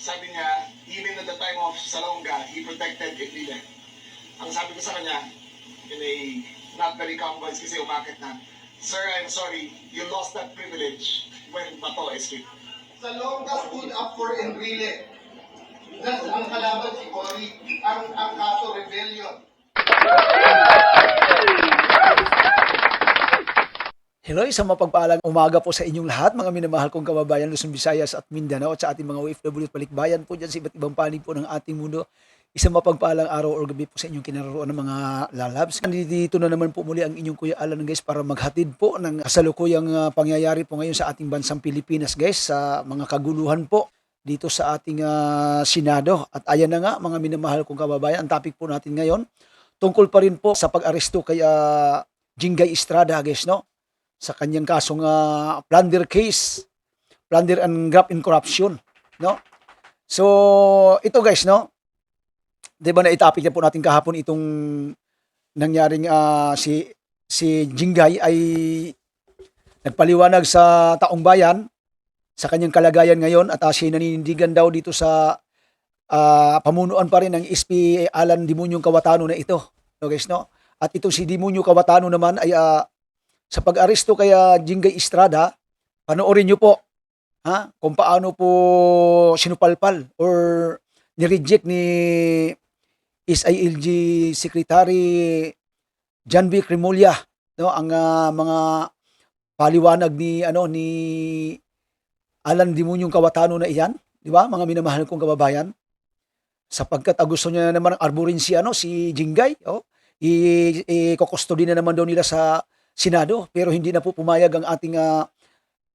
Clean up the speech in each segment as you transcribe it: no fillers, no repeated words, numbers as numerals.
sabi niya, even at the time of Salonga, he protected Enrile. Ang sabi ko sa kanya, in a not very calm voice kasi umakit na, Sir, I'm sorry, you lost that privilege when Bato escaped. Salonga stood up for Enrile. That's ang kalaban si Cory, ang kaso rebellion. Hello, isang mapagpaalang umaga po sa inyong lahat, mga minamahal kong kababayan Luzon, Visayas at Mindanao at sa ating mga OFW at balikbayan po dyan sa iba't ibang panig po ng ating mundo. Isang mapagpaalang araw or gabi po sa inyong kinararoon ng mga lalabs. Dito na naman po muli ang inyong Kuya Alan guys para maghatid po ng kasalukuyang pangyayari po ngayon sa ating bansang Pilipinas guys sa mga kaguluhan po dito sa ating Senado. At ayan na nga mga minamahal kong kababayan, ang topic po natin ngayon tungkol pa rin po sa pag-aresto kay Jinggoy Estrada guys, no? Sa kanyang kasong plunder case, plunder and graft in corruption, no? So, ito guys, no? 'Di ba na-topic na po natin kahapon itong nangyaring si Jinggoy ay nagpaliwanag sa taong bayan sa kanyang kalagayan ngayon at siya naninindigan daw dito sa pamunuan pa rin ng SP Alan Dimunyong Cayetano na ito, no guys, no? At itong si Dimunyong Cayetano naman ay sa pag-aresto kay Jinggoy Estrada, panoorin nyo po kung paano po sinupalpal or nireject ni SILG Secretary John B. Cremulya, no, ang mga paliwanag ni Alan Dimunyong Cayetano na iyan, di ba? Mga minamahal kong kababayan, sapagkat gusto niya naman arborin si Jinggoy, i-custody na naman daw nila sa Senado, pero hindi na po pumayag ang ating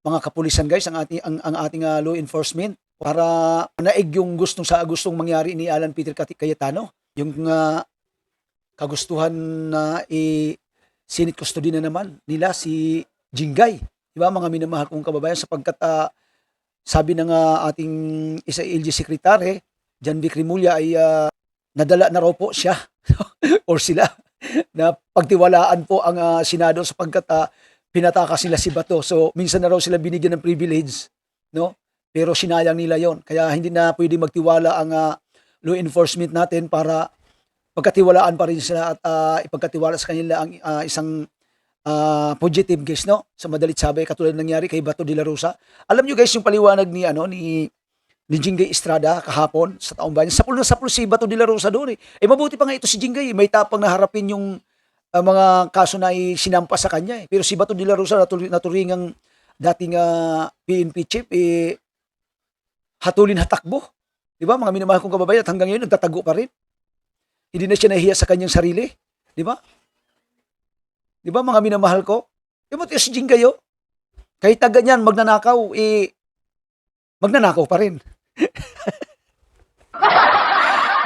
mga kapulisan guys, ang ating law enforcement para naig yung gustong mangyari ni Alan Peter Cayetano, yung kagustuhan na Senate custody na naman nila si Jinggoy, di ba mga minamahal kong kababayan, sapagkat sabi ng ating SILG Secretary John B. Cremulya ay nadala na raw po siya or sila na pagtiwalaan po ang Senado sapagkat pinatakas nila si Bato. So minsan na raw sila binigyan ng privilege, no? Pero sinayang nila yon. Kaya hindi na pwede magtiwala ang law enforcement natin para pagkatiwalaan pa rin sila at ipagkatiwala sa kanila ang isang fugitive guys, no? Sa madalit sabi, katulad ng nangyari kay Bato de la Rosa. Alam nyo guys yung paliwanag ni Jinggoy Estrada kahapon sa taong bayan. Sapul si Bato de la Rosa doon eh. Mabuti pa nga ito si Jinggoy, may tapang na harapin yung mga kaso na sinampas sa kanya eh. Pero si Bato de la Rosa naturingang dating PNP chief hatulin hatakbo. Di ba mga minamahal kong kababayan at hanggang ngayon nagtatago pa rin. Hindi na siya nahiya sa kanyang sarili. Di ba? Di ba mga minamahal ko? Mabuti si Jinggoy kahit na ganyan magnanakaw magnanakaw pa rin.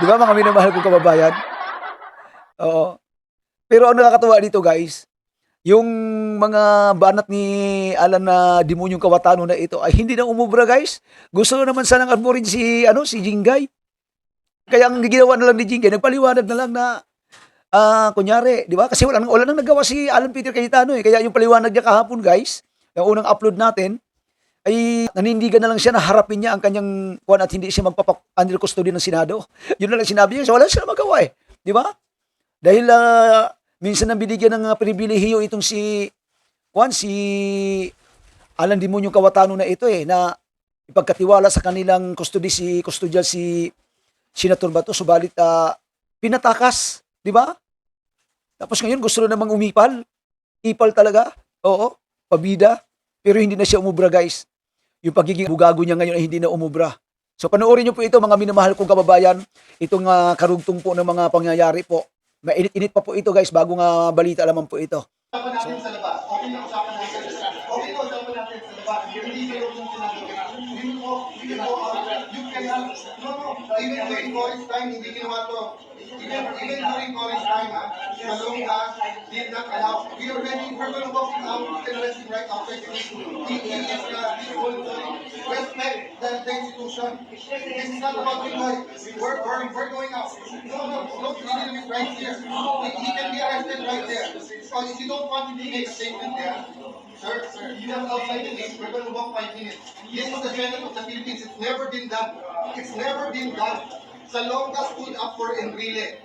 Di ba mga minamahal kong kababayan? Oo. Pero ang nakakatuwa dito guys, yung mga banat ni Alan na Dimunyong Cayetano na ito ay hindi na umubra guys. Gusto naman sanang arborin si Jinggoy. Kaya ang ginawa na lang ni Jinggoy, nagpaliwanag na lang na kunyari, di ba? Kasi wala nang nagawa si Alan Peter Cayetano eh. Kaya yung paliwanag niya kahapon guys, yung unang upload natin, ay nanindigan na lang siya na harapin niya ang kanyang kuwan at hindi siya magpapa-under custody ng Senado. Yun na lang sinabi niya. So wala siya magawa eh. Di ba? Dahil minsan nang binigyan ng pribilehiyo itong si Alan Dimunyong Cayetano na ito eh, na ipagkatiwala sa kanilang custodial si Senator Bato, subalit pinatakas. Di ba? Tapos ngayon gusto na namang umipal. Ipal talaga. Oo. Pabida. Pero hindi na siya umubra guys. Yung pagiging bugago niya ngayon ay hindi na umubra. So panoorin niyo po ito mga minamahal kong kababayan. Itong karugtong po ng mga pangyayari po. Mainit-init pa po ito guys. Bagong balita lamang po ito. Usapan natin sa labas. Okay na usapan natin sa labas. Okay na usapan natin sa labas. Hindi kayo yung sinasabi. You cannot. No. Even during Cory's time, hindi ginawa to. Even during Cory's time, Salonga did not allow. We're going to walk him out. We can arrest him right after this. He is respect the institution. This is not about Jinggoy. We're going out. No, he did it right here. He can be arrested right there. So if you don't want him to make a statement there, Sir, you have outside the list. We're going to walk 5 minutes. This is the Senate of the Philippines. It's never been done. It's never been done. Salonga stood up for Enrile.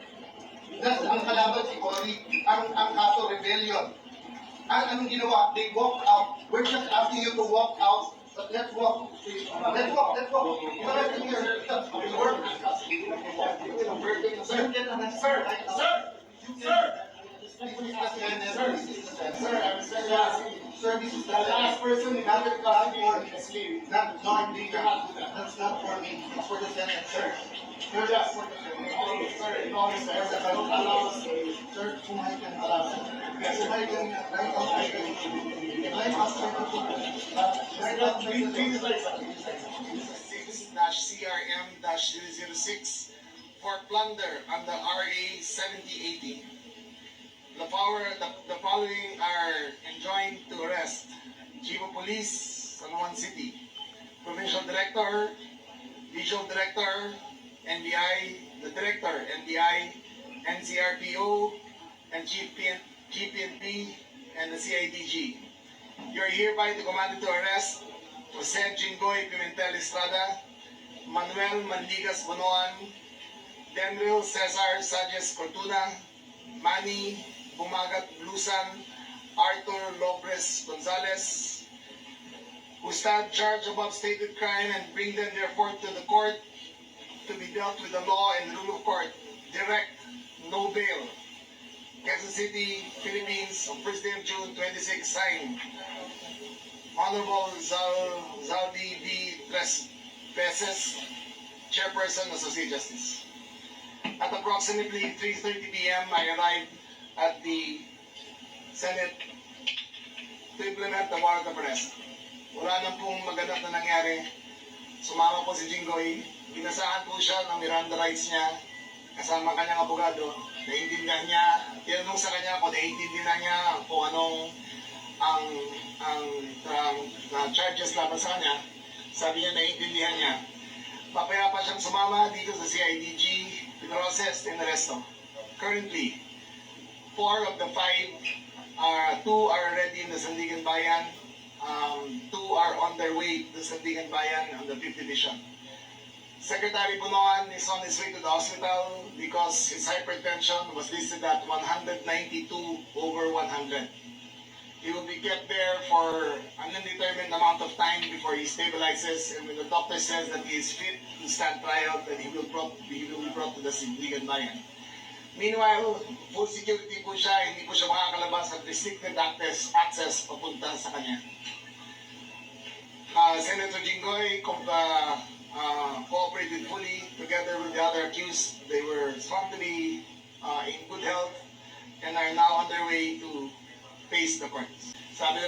That's ang kalaban si Cory. Ang kaso, rebellion. Anong ginawa? They walked out. We're just asking you to walk out. But let's walk. Let's walk. Let's walk. You are right here. Sir, this is the last person who had it for not me. That's not for me. It's for the Senate, sir. Sir, that's for the Senate. Sir, kumain ka na pala. Kumain ka na. Right outside the door. Right outside the door. 6-CRM-006 for plunder under RA 7080. The following are enjoined to arrest: Chief of Police, San Juan City, Provincial Director, Regional Director, NBI, the Director, NBI, NCRPO, and Chief PNP, and the CIDG. You are hereby commanded to arrest Jose Jinggoy Pimentel Estrada, Manuel Manligas Bonoan, Denril Cesar Sanchez Fortuna, Manny Bumagat Blusan, Arthur Lopez Gonzalez, who stand charged above stated crime and bring them therefore to the court to be dealt with the law and rule of court. Direct, no bail. Quezon City, Philippines, on 1st day of June 26, signed Honorable Zaldi V. Tres Peces, Chairperson, Associate Justice. At approximately 3:30 p.m., I arrived at the Senate to implement the warrant of arrest. Wala nang pong maganap na nangyari. Sumama po si Jinggoy. Binasahan po siya ng Miranda rights niya kasama kanyang abogado. Naiintindihan niya, tinanong sa kanya kung naiintindihan niya kung anong ang charges laban sa kanya. Sabi niya naiintindihan niya. Papaya pa siyang sumama dito sa CIDG, pinrocessed and arresto. Currently, 4 of the 5, 2 are already in the Sandigan Bayan, 2 are on their way to Sandigan Bayan on the 5th Division. Secretary Bunoan is on his way to the hospital because his hypertension was listed at 192/100. He will be kept there for an undetermined amount of time before he stabilizes, and when the doctor says that he is fit to stand trial, then he will be brought to the Sandigan Bayan. Meanwhile, full security po siya, hindi po siya makakalabas at restricted access papunta sa kanya. Senator Jinggoy cooperated fully together with the other accused. They were found to be in good health and are now on their way to face the courts. Sabi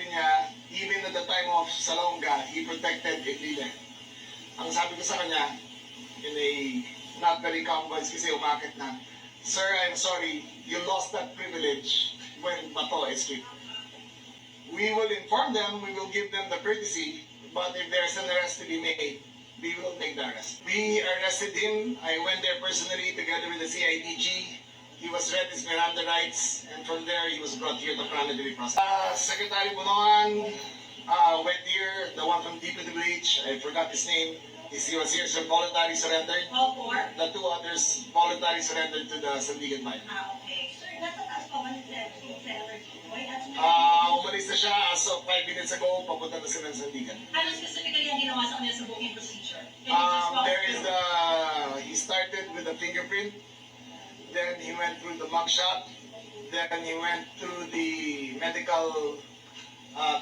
niya, even at the time of Salonga, he protected Enrile. Ang sabi ko sa kanya, in a not very calm voice kasi umakit na, "Sir, I'm sorry, you lost that privilege when Bato escaped. We will inform them, we will give them the courtesy, but if there's an arrest to be made, we will make the arrest." We arrested him. I went there personally together with the CIDG. He was read his Miranda rights, and from there he was brought here to Prana to be processed. Secretary Bunoan went here, the one from DPWH, I forgot his name. He was here, so voluntary surrendered. All 4? The 2 others voluntary surrendered to the Sandigan Bayan. Okay. Sir, natataas pa ba ni Senator Jinggoy? Umalis na siya as of 5 minutes ago, papunta na sila ng Sandigan. Ano specifically ang ginawa sa kanya sa booking procedure? Can you just walk There is through? he started with the fingerprint, then he went through the mugshot, then he went through the medical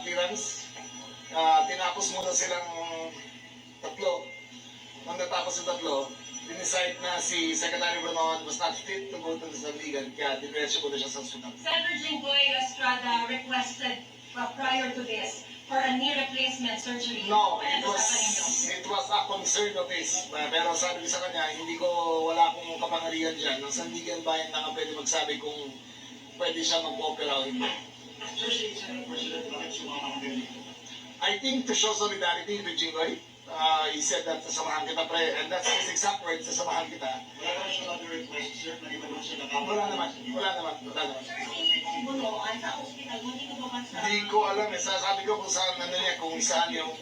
clearance. Tinapos muna silang tatlo. Nung natapos yung tatlo, dinicide na si Secretary Bunoan was not fit to go to the Sandigan, kaya diretso ko na siya sa hospital. Senator Jinggoy Estrada requested prior to this for a knee replacement surgery. No, Ano sa ninyo? it was a concern of his. Pero sabi ko sa kanya, wala akong kapangyarihan dyan. Ng Sandigan Bayan na pwede magsabi kung pwede siya mag-opera o hindi. I think to show solidarity with Jinggoy, He said that sasamahan kita pre, and that's his exact words, sasamahan kita. Wala naman siya other request, sir, na iba doon siya Wala naman. Sir, si Bunuan sa hospital, hindi ko ba sa... Hindi ko alam eh, sabi ko kung saan, ano niya, kung saan yung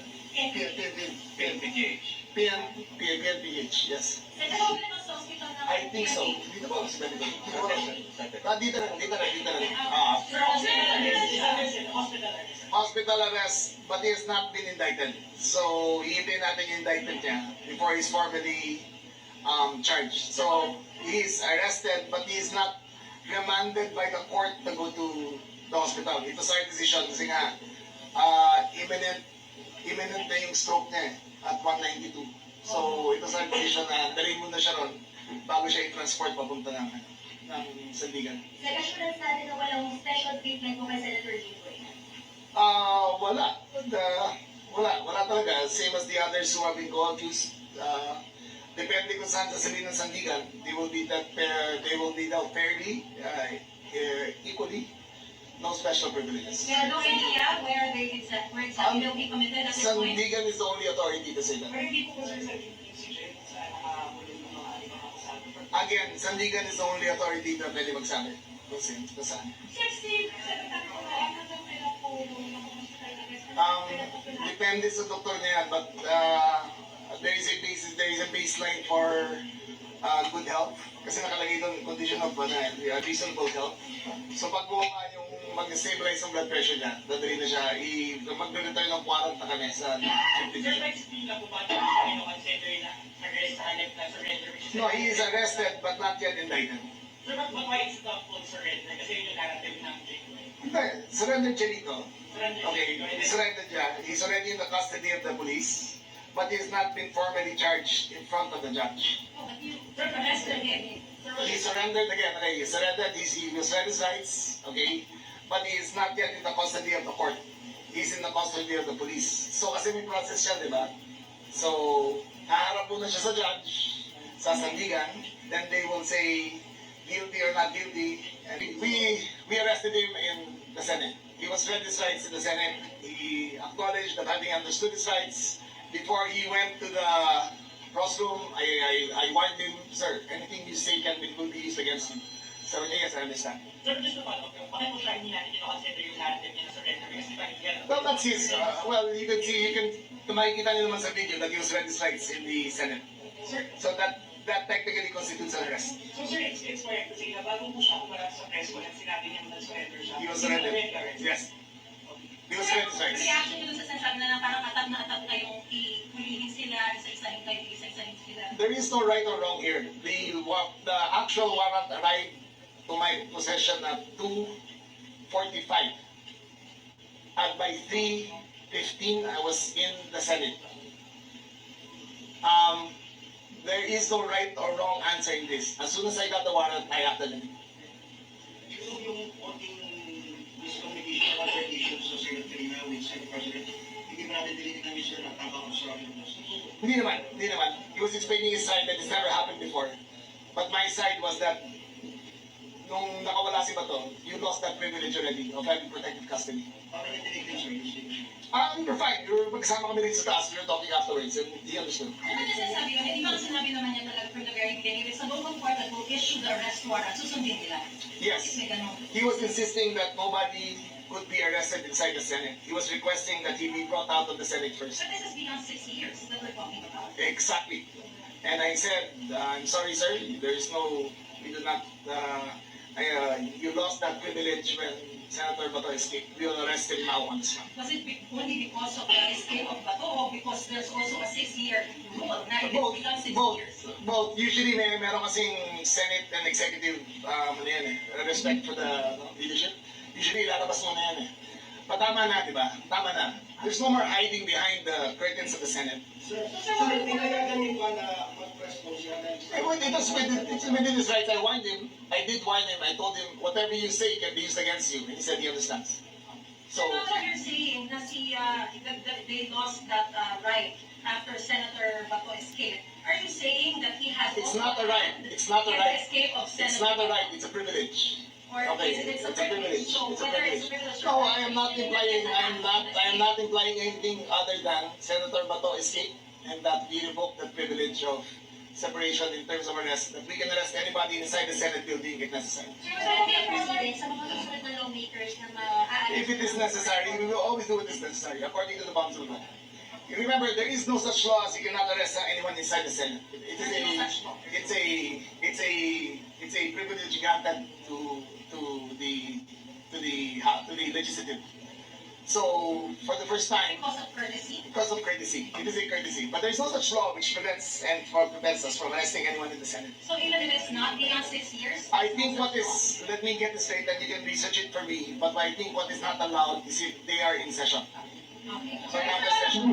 PNPH, yes. Sa hospital sa hospital na... I think so. Dito ba? Sa ganito? Dito lang. Hospital arrest, but he has not been indicted. So, iintay natin yung indictment niya before he's formally charged. So, he is arrested, but he is not remanded by the court to go to the hospital. Ito sa decision kasi nga, imminent na yung stroke niya at 192. So, ito sa decision na dalhin muna siya ron bago siya i-transport papunta ng Sandigan. Sir, assurance natin na walang special treatment po kay Senator Jinggoy. Wala talaga. Same as the others who have been co-accused. Depende kung saan sasabihin ng Sandigan, they will be dealt fairly, equally. No special privileges. May no idea where exactly they'll be committed at this point? Sandigan is the only authority to say that. Where people po, sir, sa Again, Sandigan is the only authority na pwede magsabi. Kung saan. Depende sa doktor niya, but there is a baseline for good health. Kasi nakalagay doon condition of reasonable health. So pag bumaba yung mag-stabilize ang blood pressure niya, dadali na siya, mag-return ng warrant na kami sa division. No, he is arrested but not yet indicted. Sir, but why is the full surrender? Kasi yun yung narrative ng Jinggoy. Hindi, surrendered siya dito. Okay, surrendered siya. He's already in the custody of the police, but he has not been formally charged in front of the judge. Sir, arrested him. He surrendered again, okay, he surrendered, he was read his rights, okay, but he is not yet in the custody of the court. He's in the custody of the police. So kasi may process siya, di ba? So, haharap muna siya sa judge, sa Sandigan, then they will say guilty or not guilty. And we arrested him in the Senate. He was read his rights in the Senate. He acknowledged that having understood his rights, before he went to the crossroom, I warned him, sir, anything you say will be used against you. So yes, I understand. Sir, just to follow up, bakit po siya hindi natin consider yung narrative niya na surrender? Kasi bakit yan? Well, that's his, you can see, makikita niyo naman sa video that he was read his rights in the Senate. Sir, So that technically constitutes an arrest. so sir, it's correct kasi na bago po siya kumarap sa press ko, sinabi niya mag-surrender siya. He was Hindi surrendered. already arrested. Yes. He was read his rights. Reaction nyo dun sa sinasabi na parang atat na atat kayong ipulihin sila, isa-isahin kayo, isa-isahin sila. There is no right or wrong here. The actual warrant arrived to my possession at 2:45. And by 3:15, I was in the Senate. There is no right or wrong answer in this. As soon as I got the warrant, I acted. Siguro yung konting miscommunication ng other issues sa Secretary na with Senate President, hindi ba natin dilitin namin sir na tama ko sa akin? Hindi naman. He was explaining his side that it's never happened before. But my side was that nung nakawala si Bato, you lost that privilege already of having protected custody. Parang yung dilitin sir, yung statement. We were fine. Magkasama kami rin sa taas. We were talking afterwards and he understood. Ano na sinasabi ko? Hindi ba sinabi naman niya talaga from the very beginning, sa local court that will issue the arrest warrant, susundin nila? Yes. May ganun. He was insisting that nobody could be arrested inside the Senate. He was requesting that he be brought out of the Senate first. But this has been on 6 years that we're talking about. Exactly. And I said, I'm sorry, sir. We do not, you lost that privilege when Senator Bato escaped. We will arrest him now on the spot. Was it only because of the escape of Bato or because there's also a 6-year rule na it Both, becomes 6 both, years? both. Usually, meron kasing Senate and executive, respect for the leadership. Usually, lalabas mo na yan eh. But tama na, di ba? Tama na. There's no more hiding behind the curtains of the Senate. Sir, pinayagan ba na mag-press po siya na It's within his rights. I warned him. I did warn him. I told him, whatever you say can be used against you. And he said he understands. So, So now that you're saying na that they lost that right after Senator Bato escaped, are you saying that he has it's also not a right. It's not a the right. escape of It's Senator not a right. It's a privilege. Or Okay, is it it's a privilege. So It's a whether it's privilege. privilege or No, I am not implying. I am not implying anything other than Senator Bato escaped. and that we revoke the privilege of separation in terms of arrest, that we can arrest anybody inside the Senate building if necessary. Sir, wala na yung president sa mga susunod na lawmakers na If it is necessary, we will always do what is necessary according to the bounds of the law. You remember, there is no such law as you cannot arrest anyone inside the Senate. It's a privilege granted to the legislative. So for the first time, because of courtesy. it is a courtesy. But there is no such law which prevents us from arresting anyone in the Senate. So even if it's not beyond 6 years? I think let me get this straight and you can research it for me, but I think what is not allowed is if they are in session. Okay. So not the session.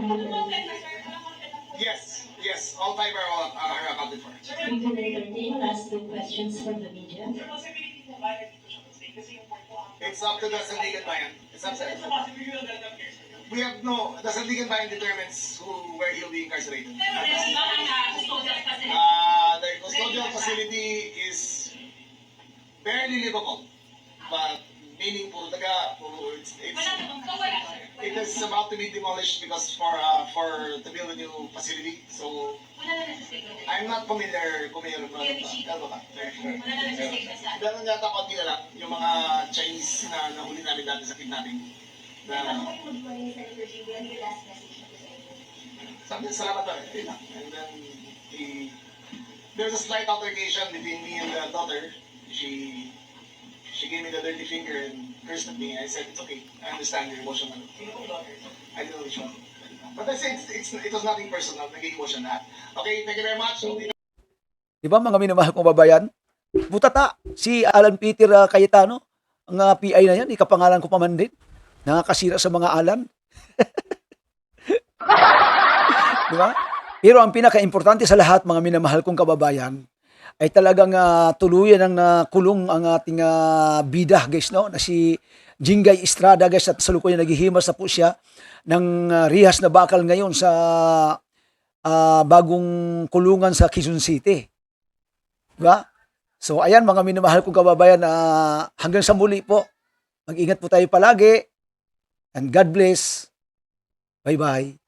Yes, all five are accounted for. Mr. Entertain, last two questions from the media. Sir, possibility po ba na dito siya mag-stay? Kasi yung point po ang... It's up to the Sandigan Bayan. It's up to It's a possibility will that appears. We have the Sandigan Bayan determines where he'll be incarcerated. Pero there's not a custodial facility. The custodial facility is barely livable, but meaningful. It is about to be demolished because to build a new facility. So Wala na nagsistate na. I'm not familiar with Wala na nagsistate na sa. Ganun yata konti na lang yung mga Chinese na nahuli namin dati sa kidnapping. Sabi niya, salamat pa. Yun lang. And then, there's a slight altercation between me and the daughter. She gave me the dirty finger and cursed at me. I said, it's okay. I understand your emotion. Sino pong daughter? I don't know which one. But I said, it was nothing personal. Naging emotion na. Okay, thank you very much. Di ba mga minamahal kong babayan? Butata, si Alan Peter Cayetano, ang PI na yan, ikapangalan ko pa man din. Nakakasira sa mga Alan. Di ba? Pero ang pinaka-importante sa lahat, mga minamahal kong kababayan, ay talagang tuluyan ang nakulong ang ating bida, guys, no? Na si Jingay Estrada, guys, at salukuyan naghihimas na po siya ng rihas na bakal ngayon sa bagong kulungan sa Quezon City. Diba? So, ayan mga minamahal kong kababayan, hanggang sa muli po. Mag-ingat po tayo palagi. And God bless. Bye-bye.